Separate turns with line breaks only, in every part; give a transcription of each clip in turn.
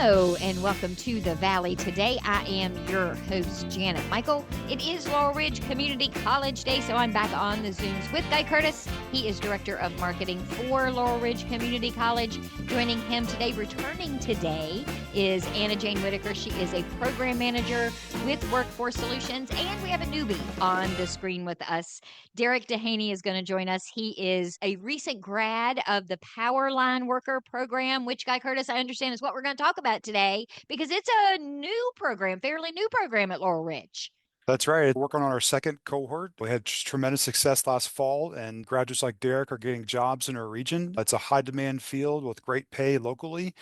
Hello and welcome to the Valley. Today I am your host, Janet Michael. It is Laurel Ridge Community College Day, so I'm back on the Zooms with Guy Curtis. He is Director of Marketing for Laurel Ridge Community College. Joining him today, returning today, is AnnaJane Whitaker. She is a Program Manager with Workforce Solutions, and we have a newbie on the screen with us. Derrick Dehaney is going to join us. He is a recent grad of the Power Line Worker Program, which, Guy Curtis, I understand is what we're going to talk about today because it's a new program, fairly new program at Laurel Ridge.
That's right. Working on our second cohort. We had tremendous success last fall, and graduates like Derrick are getting jobs in our region. It's a high demand field with great pay locally.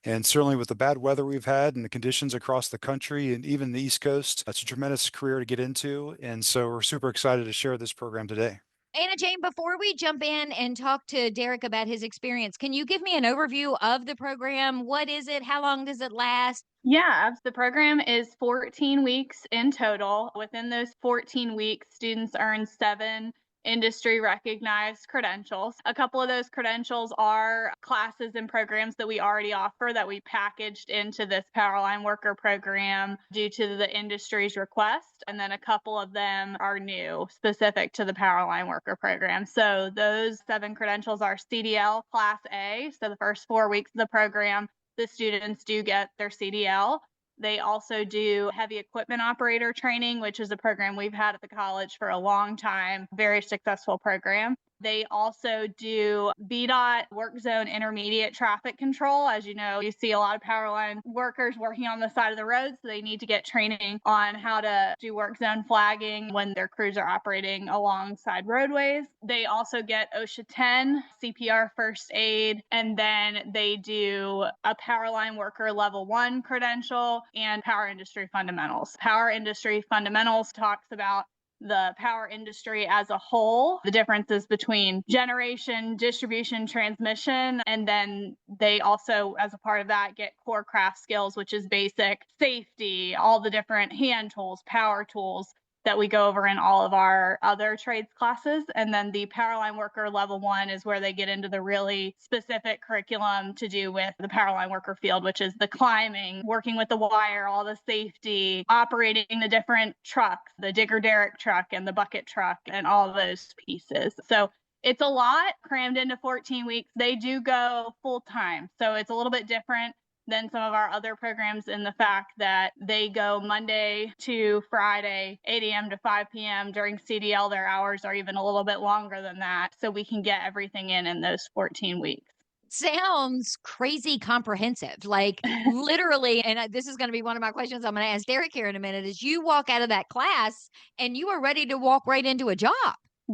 And certainly with the bad weather we've had and the conditions across the country and even the East Coast, that's a tremendous career to get into. And so we're super excited to share this program today.
AnnaJane, before we jump in and talk to Derrick about his experience, can you give me an overview of the program? What is it? How long does it last?
Yeah, the program is 14 weeks in total. Within those 14 weeks, students earn 7 industry recognized credentials. A couple of those credentials are classes and programs that we already offer that we packaged into this Powerline Worker program due to the industry's request. And then a couple of them are new, specific to the Powerline Worker program. So those 7 credentials are CDL Class A. So the first 4 weeks of the program, the students do get their CDL. They also do heavy equipment operator training, which is a program we've had at the college for a long time, very successful program. They also do BDOT work zone intermediate traffic control. As you know, you see a lot of power line workers working on the side of the road, so they need to get training on how to do work zone flagging when their crews are operating alongside roadways. They also get OSHA 10, CPR first aid, and then they do a power line worker level 1 credential and power industry fundamentals. Power industry fundamentals talks about the power industry as a whole, the differences between generation, distribution, transmission, and then they also, as a part of that, get core craft skills, which is basic safety, all the different hand tools, power tools that we go over in all of our other trades classes. And then the Powerline Worker Level 1 is where they get into the really specific curriculum to do with the Powerline Worker field, which is the climbing, working with the wire, all the safety, operating the different trucks, the digger Derrick truck and the bucket truck and all of those pieces. So it's a lot crammed into 14 weeks. They do go full time. So it's a little bit different than some of our other programs in the fact that they go Monday to Friday, 8 a.m. to 5 p.m. During CDL, their hours are even a little bit longer than that. So we can get everything in those 14 weeks.
Sounds crazy comprehensive, like literally. And this is going to be one of my questions I'm going to ask Derrick here in a minute, is you walk out of that class and you are ready to walk right into a job.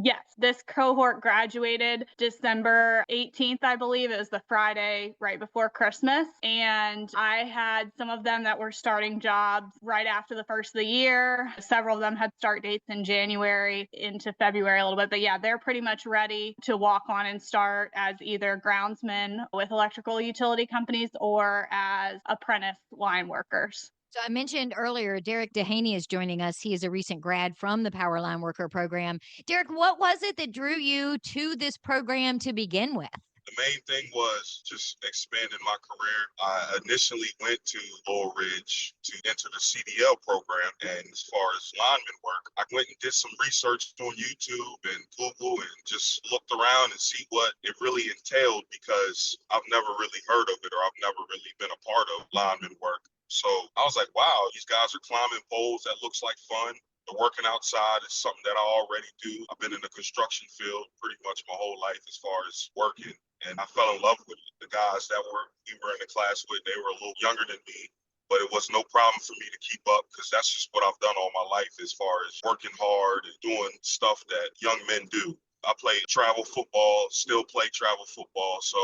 Yes, this cohort graduated December 18th, I believe. It was the Friday right before Christmas. And I had some of them that were starting jobs right after the first of the year. Several of them had start dates in January into February a little bit. But yeah, they're pretty much ready to walk on and start as either groundsmen with electrical utility companies or as apprentice line workers.
So I mentioned earlier, Derrick Dehaney is joining us. He is a recent grad from the Powerline Worker program. Derrick, what was it that drew you to this program to begin with?
The main thing was just expanding my career. I initially went to Laurel Ridge to enter the CDL program. And as far as lineman work, I went and did some research on YouTube and Google and just looked around and see what it really entailed because I've never really heard of it or I've never really been a part of lineman work. So I was like, wow, these guys are climbing poles. That looks like fun. The working outside is something that I already do. I've been in the construction field pretty much my whole life as far as working. And I fell in love with it. The guys that we were in the class with, they were a little younger than me. But it was no problem for me to keep up because that's just what I've done all my life as far as working hard and doing stuff that young men do. I played travel football, still play travel football. So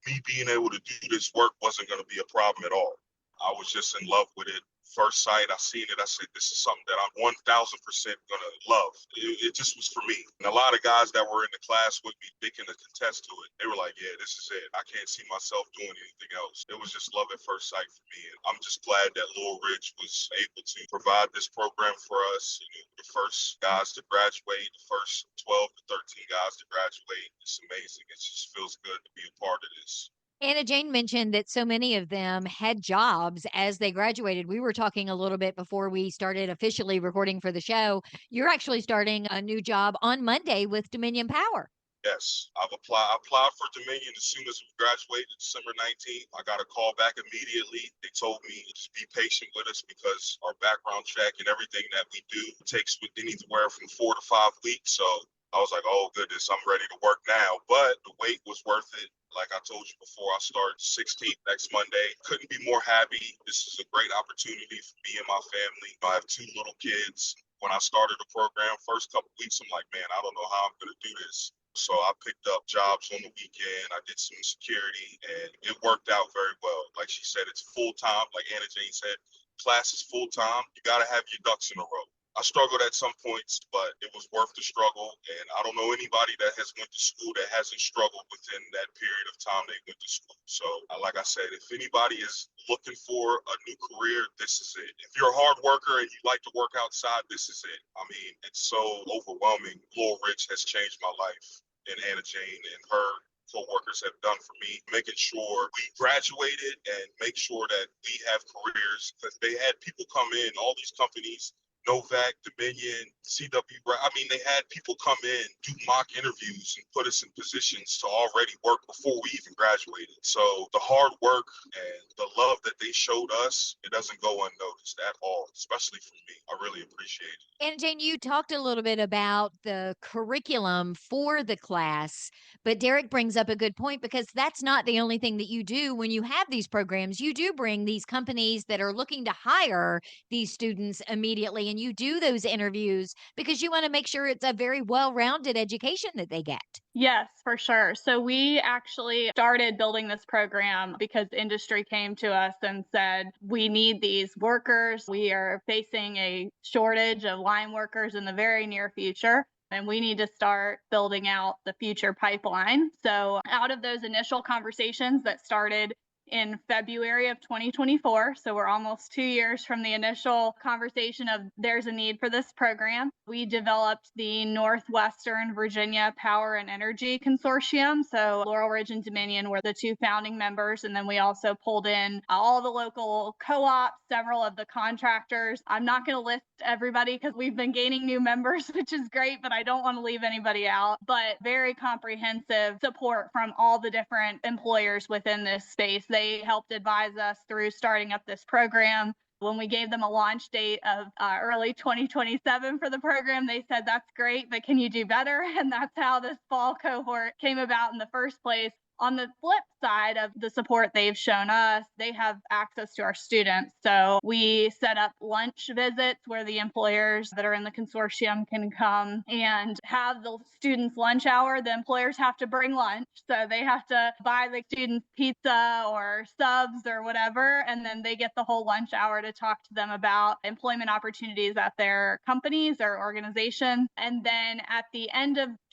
me being able to do this work wasn't going to be a problem at all. I was just in love with it. First sight, I seen it. I said, this is something that I'm 1,000% going to love. It just was for me. And a lot of guys that were in the class with me, they can attest to it. They were like, yeah, this is it. I can't see myself doing anything else. It was just love at first sight for me. And I'm just glad that Laurel Ridge was able to provide this program for us. You know, the first guys to graduate, the first 12 to 13 guys to graduate. It's amazing. It just feels good to be a part of this.
AnnaJane mentioned that so many of them had jobs as they graduated. We were talking a little bit before we started officially recording for the show. You're actually starting a new job on Monday with Dominion Power.
Yes, I applied for Dominion as soon as we graduated, December 19th. I got a call back immediately. They told me just be patient with us because our background check and everything that we do takes anywhere from 4 to 5 weeks. So I was like, oh goodness, I'm ready to work now. But the wait was worth it. Like I told you before, I start 16th next Monday. Couldn't be more happy. This is a great opportunity for me and my family. I have 2 little kids. When I started the program, first couple weeks, I'm like, man, I don't know how I'm going to do this. So I picked up jobs on the weekend. I did some security and it worked out very well. Like she said, it's full time. Like AnnaJane said, class is full time. You got to have your ducks in a row. I struggled at some points, but it was worth the struggle. And I don't know anybody that has went to school that hasn't struggled within that period of time they went to school. So like I said, if anybody is looking for a new career, this is it. If you're a hard worker and you like to work outside, this is it. I mean, it's so overwhelming. Laurel Ridge has changed my life, and AnnaJane and her co-workers have done for me, making sure we graduated and make sure that we have careers, because they had people come in, all these companies, Novak, Dominion, CW. I mean, they had people come in, do mock interviews, and put us in positions to already work before we even graduated. So the hard work and the love that they showed us, it doesn't go unnoticed at all, especially for me. I really appreciate it.
And Jane, you talked a little bit about the curriculum for the class, but Derrick brings up a good point because that's not the only thing that you do when you have these programs. You do bring these companies that are looking to hire these students immediately, and you do those interviews because you want to make sure it's a very well-rounded education that they get.
Yes, for sure. So we actually started building this program because industry came to us and said, we need these workers. We are facing a shortage of line workers in the very near future, and we need to start building out the future pipeline. So out of those initial conversations that started in February of 2024. So we're almost 2 years from the initial conversation of there's a need for this program. We developed the Northwestern Virginia Power and Energy Consortium. So Laurel Ridge and Dominion were the 2 founding members. And then we also pulled in all the local co-ops, several of the contractors. I'm not going to list everybody because we've been gaining new members, which is great, but I don't want to leave anybody out. But very comprehensive support from all the different employers within this space. They helped advise us through starting up this program. When we gave them a launch date of early 2027 for the program, they said, that's great, but can you do better? And that's how this fall cohort came about in the first place. On the flip side of the support they've shown us, they have access to our students. So we set up lunch visits where the employers that are in the consortium can come and have the students' lunch hour. The employers have to bring lunch. So they have to buy the students pizza or subs or whatever. And then they get the whole lunch hour to talk to them about employment opportunities at their companies or organization. And then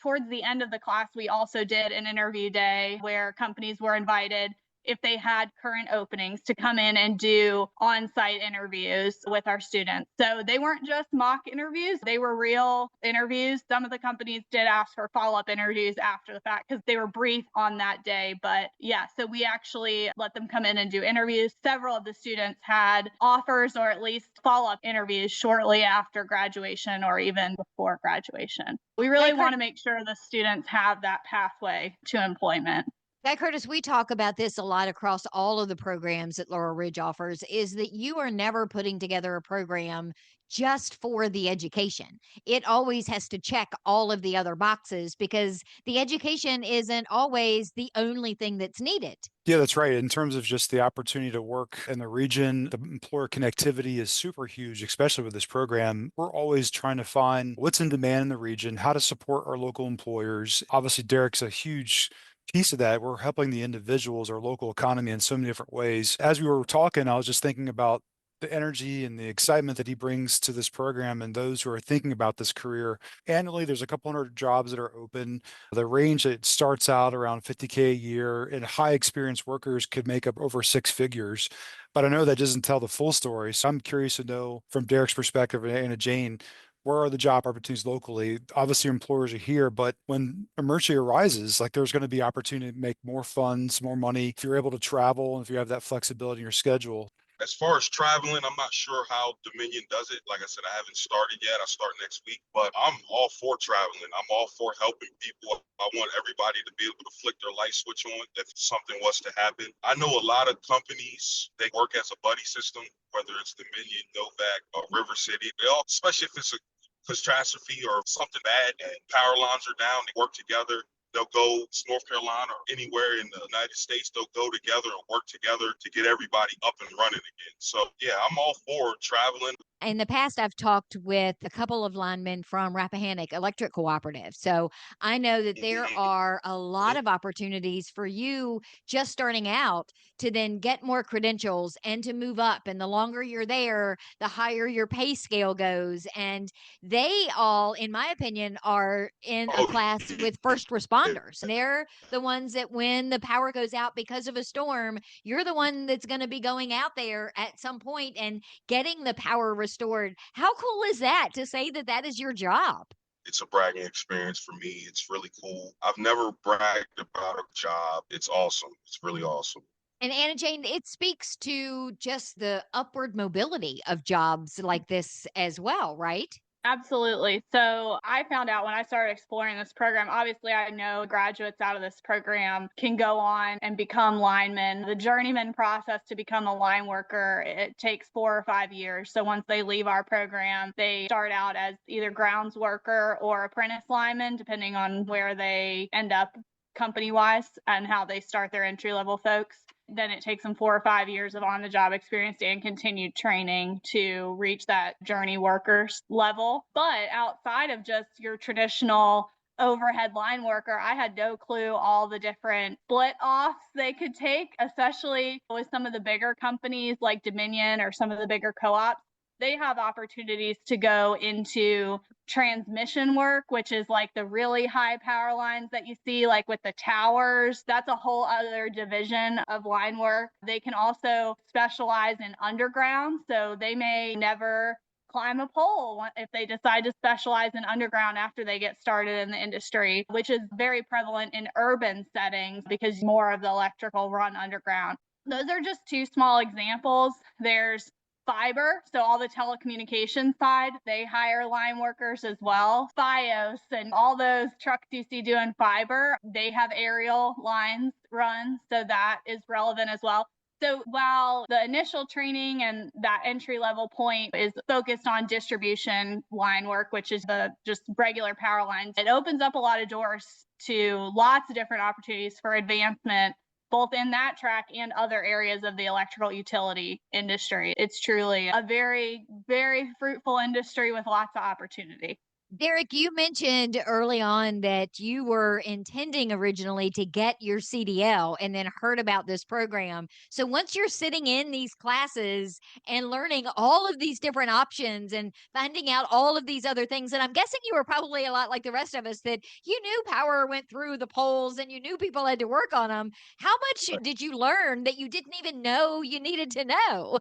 towards the end of the class, we also did an interview day where companies were invited, if they had current openings, to come in and do on-site interviews with our students. So they weren't just mock interviews, they were real interviews. Some of the companies did ask for follow-up interviews after the fact because they were brief on that day. But yeah, so we actually let them come in and do interviews. Several of the students had offers or at least follow-up interviews shortly after graduation or even before graduation. We really want to make sure the students have that pathway to employment.
Guy Curtis, we talk about this a lot across all of the programs that Laurel Ridge offers, is that you are never putting together a program just for the education. It always has to check all of the other boxes because the education isn't always the only thing that's needed.
Yeah, that's right. In terms of just the opportunity to work in the region, the employer connectivity is super huge, especially with this program. We're always trying to find what's in demand in the region, how to support our local employers. Obviously, Derrick's a huge piece of that. We're helping the individuals, our local economy in so many different ways. As we were talking, I was just thinking about the energy and the excitement that he brings to this program and those who are thinking about this career. Annually, there's a couple hundred jobs that are open. The range that starts out around 50K a year, and high experienced workers could make up over 6 figures. But I know that doesn't tell the full story. So I'm curious to know from Derrick's perspective and AnnaJane, where are the job opportunities locally? Obviously, employers are here, but when emergency arises, like there's going to be opportunity to make more funds, more money if you're able to travel and if you have that flexibility in your schedule.
As far as traveling, I'm not sure how Dominion does it. Like I said, I haven't started yet. I start next week, but I'm all for traveling. I'm all for helping people. I want everybody to be able to flick their light switch on if something was to happen. I know a lot of companies, they work as a buddy system, whether it's Dominion, Novak, or River City. They all, especially if it's a catastrophe or something bad and power lines are down, they work together. They'll go to North Carolina or anywhere in the United States. They'll go together and work together to get everybody up and running again. So, yeah, I'm all for traveling.
In the past, I've talked with a couple of linemen from Rappahannock Electric Cooperative. So I know that there are a lot of opportunities for you just starting out to then get more credentials and to move up. And the longer you're there, the higher your pay scale goes. And they all, in my opinion, are in a class with first responders. They're the ones that when the power goes out because of a storm, you're the one that's going to be going out there at some point and getting the power restored. How cool is that to say that that is your job?
It's a bragging experience for me. It's really cool. I've never bragged about a job. It's awesome. It's really awesome.
And AnnaJane, it speaks to just the upward mobility of jobs like this as well, right?
Absolutely. So I found out when I started exploring this program, obviously I know graduates out of this program can go on and become linemen. The journeyman process to become a line worker, it takes 4 or 5 years. So once they leave our program, they start out as either grounds worker or apprentice lineman, depending on where they end up company-wise and how they start their entry-level folks. Then it takes them 4 or 5 years of on-the-job experience and continued training to reach that journey workers level. But outside of just your traditional overhead line worker, I had no clue all the different split offs they could take, especially with some of the bigger companies like Dominion or some of the bigger co-ops. They have opportunities to go into transmission work, which is like the really high power lines that you see, like with the towers. That's a whole other division of line work. They can also specialize in underground. So they may never climb a pole if they decide to specialize in underground after they get started in the industry, which is very prevalent in urban settings because more of the electrical run underground. Those are just 2 small examples. There's fiber, so all the telecommunications side, they hire line workers as well. FiOS and all those trucks you see doing fiber, they have aerial lines run, so that is relevant as well. So while the initial training and that entry level point is focused on distribution line work, which is the just regular power lines, it opens up a lot of doors to lots of different opportunities for advancement both in that track and other areas of the electrical utility industry. It's truly a very, very fruitful industry with lots of opportunity.
Derrick, you mentioned early on that you were intending originally to get your CDL and then heard about this program. So once you're sitting in these classes and learning all of these different options and finding out all of these other things, and I'm guessing you were probably a lot like the rest of us that you knew power went through the poles and you knew people had to work on them. How much did you learn that you didn't even know you needed to know?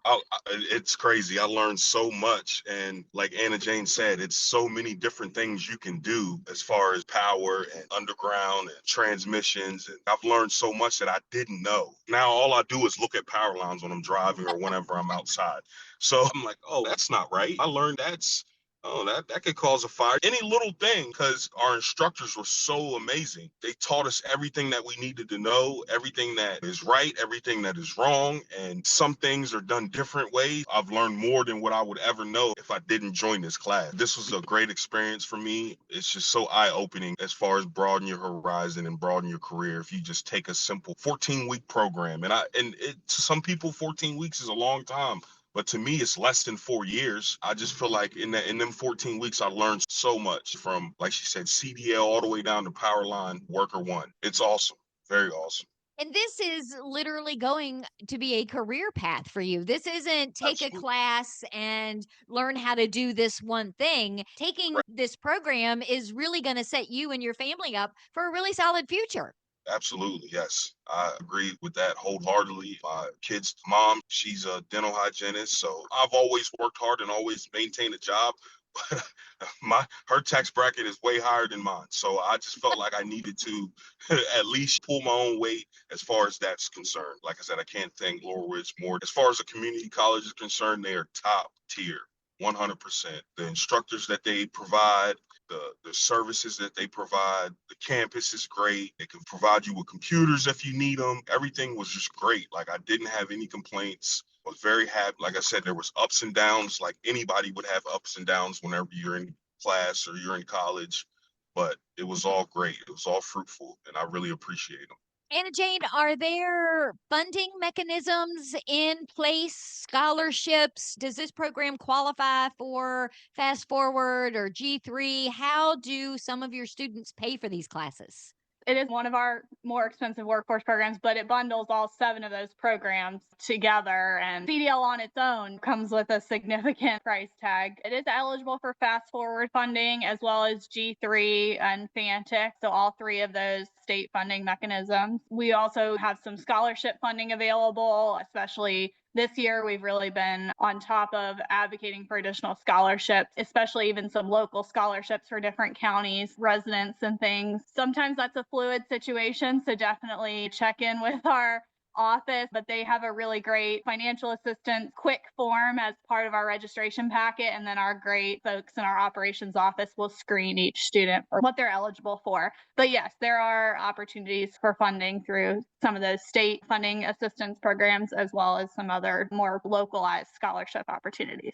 It's crazy. I learned so much. And like AnnaJane said, it's so many different things you can do as far as power and underground and transmissions. And I've learned so much that I didn't know. Now all I do is look at power lines when I'm driving or whenever I'm outside. So I'm like, oh, that's not right. I learned that could cause a fire. Any little thing, because our instructors were so amazing. They taught us everything that we needed to know, everything that is right, everything that is wrong, and some things are done different ways. I've learned more than what I would ever know if I didn't join this class. This was a great experience for me. It's just so eye-opening as far as broaden your horizon and broaden your career if you just take a simple 14-week program. And to some people, 14 weeks is a long time. But to me, it's less than 4 years. I just feel like in them 14 weeks, I learned so much from, like she said, CDL all the way down to power line worker 1. It's awesome. Very awesome.
And this is literally going to be a career path for you. This isn't take
Absolutely.
a class and learn how to do this one thing. Taking this program is really going to set you and your family up for a really solid future.
Absolutely, yes. I agree with that wholeheartedly. My kid's mom, she's a dental hygienist, so I've always worked hard and always maintained a job. her tax bracket is way higher than mine. So I just felt like I needed to at least pull my own weight as far as that's concerned. Like I said, I can't thank Laurel Ridge more. As far as a community college is concerned, they are top tier, 100%. The instructors that they provide, the services that they provide, the campus is great. They can provide you with computers if you need them. Everything was just great. Like, I didn't have any complaints. I was very happy. Like I said, there was ups and downs, like anybody would have ups and downs whenever you're in class or you're in college, but it was all great. It was all fruitful, and I really appreciate them.
AnnaJane, are there funding mechanisms in place, scholarships? Does this program qualify for Fast Forward or G3? How do some of your students pay for these classes?
It is one of our more expensive workforce programs, but it bundles all 7 of those programs together. And CDL on its own comes with a significant price tag. It is eligible for Fast Forward funding as well as G3 and Fantic. So all 3 of those state funding mechanisms. We also have some scholarship funding available, especially this year. We've really been on top of advocating for additional scholarships, especially even some local scholarships for different counties, residents, and things. Sometimes that's a fluid situation, so definitely check in with our office, but they have a really great financial assistance quick form as part of our registration packet, and then our great folks in our operations office will screen each student for what they're eligible for. But yes, there are opportunities for funding through some of those state funding assistance programs as well as some other more localized scholarship opportunities.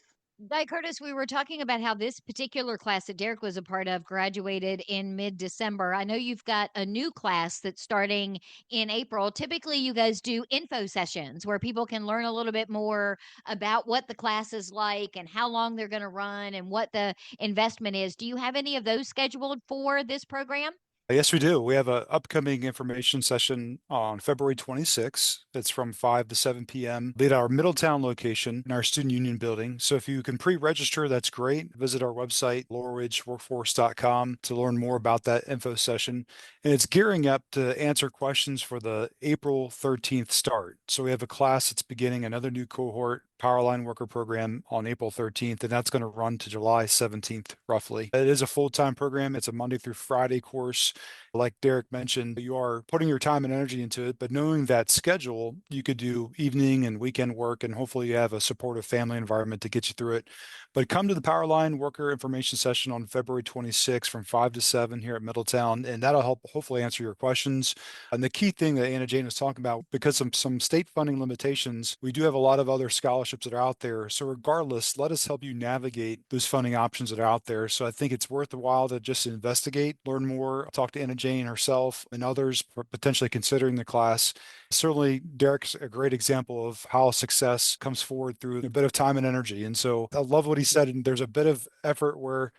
Guy Curtis, we were talking about how this particular class that Derrick was a part of graduated in mid-December. I know you've got a new class that's starting in April. Typically, you guys do info sessions where people can learn a little bit more about what the class is like and how long they're going to run and what the investment is. Do you have any of those scheduled for this program?
Yes, we do. We have an upcoming information session on February 26th. It's from 5 to 7 p.m. at our Middletown location in our Student Union building. So if you can pre-register, that's great. Visit our website, laurelridgeworkforce.com, to learn more about that info session. And it's gearing up to answer questions for the April 13th start. So we have a class that's beginning another new cohort, Powerline Worker Program, on April 13th, and that's going to run to July 17th, roughly. It is a full-time program. It's a Monday through Friday course. Like Derrick mentioned, you are putting your time and energy into it, but knowing that schedule, you could do evening and weekend work, and hopefully you have a supportive family environment to get you through it. But come to the Powerline Worker Information Session on February 26th from 5 to 7 here at Middletown, and that'll help hopefully answer your questions. And the key thing that AnnaJane was talking about, because of some state funding limitations, we do have a lot of other scholarships that are out there. So regardless, let us help you navigate those funding options that are out there. So I think it's worth a while to just investigate, learn more, talk to AnnaJane herself and others potentially considering the class. Certainly, Derrick's a great example of how success comes forward through a bit of time and energy. And so I love what he said. And there's a bit of effort where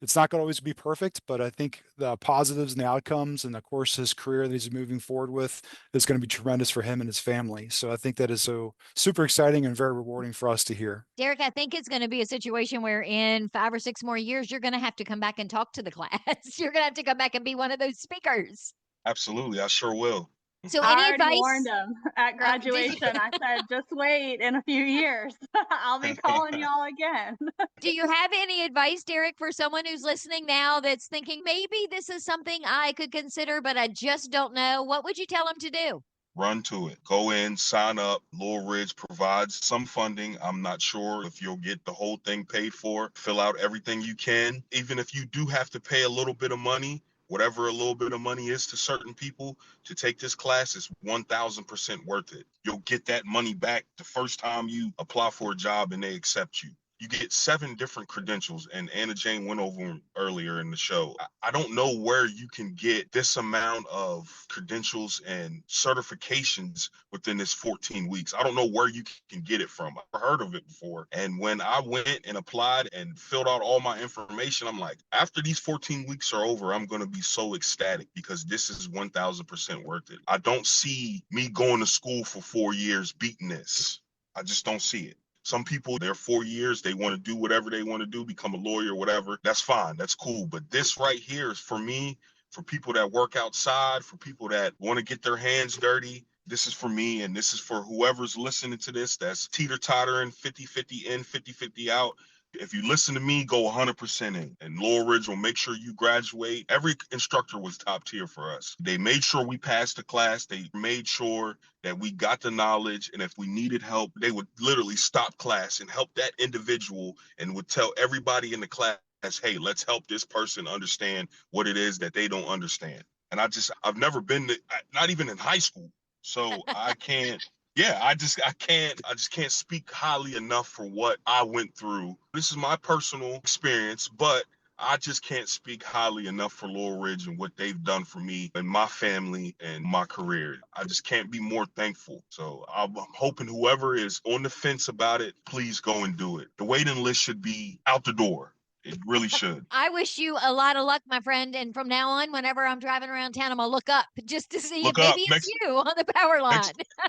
it's not going to always be perfect, but I think the positives and the outcomes and of course his career that he's moving forward with is going to be tremendous for him and his family. So I think that is so super exciting and very rewarding for us to hear.
Derrick, I think it's going to be a situation where in 5 or 6 more years, you're going to have to come back and talk to the class. You're going to have to come back and be one of those speakers.
Absolutely, I sure will.
So
I
any
already
advice?
warned them at graduation. I said, just wait in a few years. I'll be calling y'all again.
Do you have any advice, Derrick, for someone who's listening now that's thinking maybe this is something I could consider, but I just don't know? What would you tell them to do?
Run to it. Go in, sign up. Laurel Ridge provides some funding. I'm not sure if you'll get the whole thing paid for. Fill out everything you can. Even if you do have to pay a little bit of money, whatever a little bit of money is to certain people to take this class, is 1,000% worth it. You'll get that money back the first time you apply for a job and they accept you. You get 7 different credentials, and AnnaJane went over them earlier in the show. I don't know where you can get this amount of credentials and certifications within this 14 weeks. I don't know where you can get it from. I've heard of it before. And when I went and applied and filled out all my information, I'm like, after these 14 weeks are over, I'm going to be so ecstatic because this is 1,000% worth it. I don't see me going to school for 4 years beating this. I just don't see it. Some people, they're 4 years, they want to do whatever they want to do, become a lawyer, whatever. That's fine. That's cool. But this right here is for me, for people that work outside, for people that want to get their hands dirty. This is for me, and this is for whoever's listening to this that's teeter-tottering, 50-50 in, 50-50 out. If you listen to me, go 100% in. And Laurel Ridge will make sure you graduate. Every instructor was top tier for us. They made sure we passed the class. They made sure that we got the knowledge. And if we needed help, they would literally stop class and help that individual and would tell everybody in the class, hey, let's help this person understand what it is that they don't understand. And I've never been to, not even in high school. So I can't. Yeah, I just can't speak highly enough for what I went through. This is my personal experience, but I just can't speak highly enough for Laurel Ridge and what they've done for me and my family and my career. I just can't be more thankful. So I'm hoping whoever is on the fence about it, please go and do it. The waiting list should be out the door. It really should.
I wish you a lot of luck, my friend. And from now on, whenever I'm driving around town, I'm going to look up just to see if maybe it's you on the power line.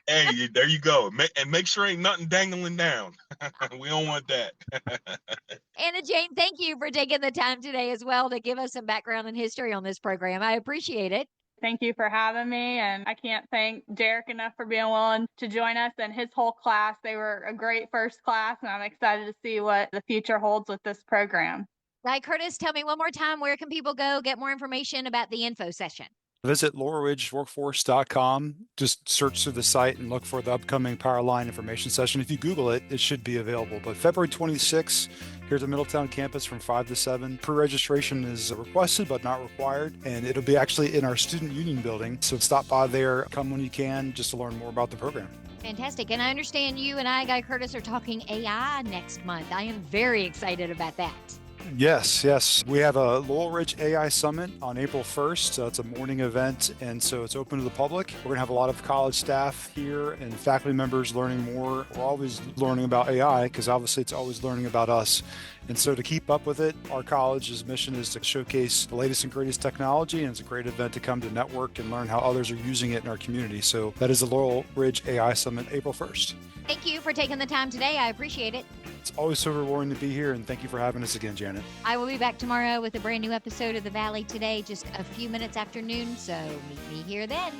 Hey, there you go. Make sure ain't nothing dangling down. We don't want that.
AnnaJane, thank you for taking the time today as well to give us some background and history on this program. I appreciate it.
Thank you for having me. And I can't thank Derrick enough for being willing to join us and his whole class. They were a great first class, and I'm excited to see what the future holds with this program.
Guy Curtis, tell me one more time, where can people go get more information about the info session?
Visit laurelridgeworkforce.com. Just search through the site and look for the upcoming Powerline information session. If you Google it, it should be available. But February 26th, here at the Middletown campus from 5 to 7. Pre-registration is requested but not required. And it'll be actually in our Student Union building. So stop by there, come when you can, just to learn more about the program.
Fantastic. And I understand you and I, Guy Curtis, are talking AI next month. I am very excited about that.
Yes. We have a Laurel Ridge AI Summit on April 1st. It's a morning event, and so it's open to the public. We're going to have a lot of college staff here and faculty members learning more. We're always learning about AI because obviously it's always learning about us. And so to keep up with it, our college's mission is to showcase the latest and greatest technology, and it's a great event to come to network and learn how others are using it in our community. So that is the Laurel Ridge AI Summit, April 1st.
Thank you for taking the time today. I appreciate it.
It's always so rewarding to be here, and thank you for having us again, Janet.
I will be back tomorrow with a brand new episode of The Valley Today, just a few minutes after noon, so meet me here then.